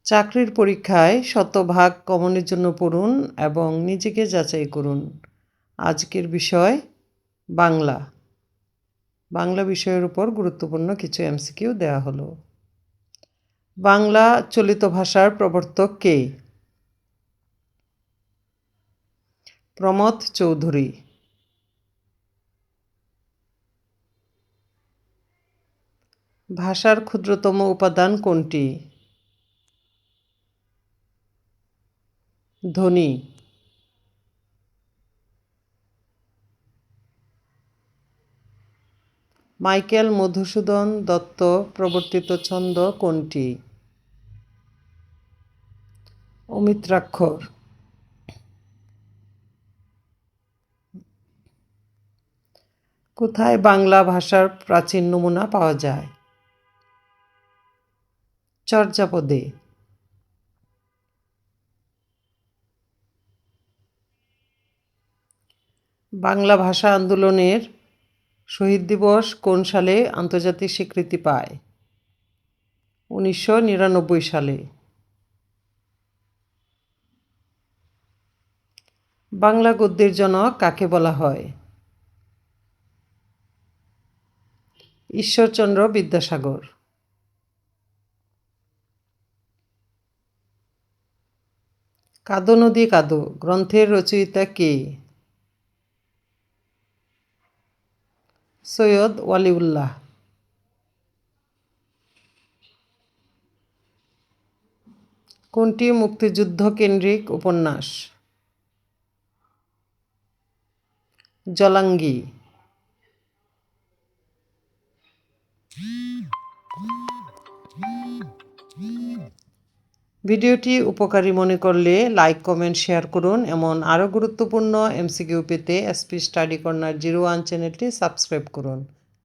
চাকরির পরীক্ষায় শতভাগ কমনের জন্য পড়ুন এবং নিজেকে যাচাই করুন। আজকের বিষয় বাংলা। বাংলা বিষয়ের উপর গুরুত্বপূর্ণ কিছু এমসিকিউ দেওয়া হলো। বাংলা চলিত ভাষার প্রবর্তক কে? প্রমথ চৌধুরী। ভাষার ক্ষুদ্রতম উপাদান কোনটি? ধ্বনি। মাইকেল মধুসূদন দত্ত প্রবর্তিত ছন্দ কোনটি? অমিত্রাক্ষর। কোথায় বাংলা ভাষার প্রাচীন নমুনা পাওয়া যায়? চর্যাপদে। বাংলা ভাষা আন্দোলনের শহীদ দিবস কোন সালে আন্তর্জাতিক স্বীকৃতি পায়? 1999 সালে। বাংলা গদ্যের জনক কাকে বলা হয়? ঈশ্বরচন্দ্র বিদ্যাসাগর। কাদো নদী কাদো গ্রন্থের রচয়িতা কে? সৈয়দ ওয়ালিউল্লাহ। কোনটি মুক্তিযুদ্ধ কেন্দ্রিক উপন্যাস? জলাঙ্গি। ভিডিওটি উপকারী মনে করলে লাইক, কমেন্ট, শেয়ার করুন। এমন আরও গুরুত্বপূর্ণ এমসিকিউ পেতে এসপি স্টাডি কর্নার 01 চ্যানেলটি সাবস্ক্রাইব করুন।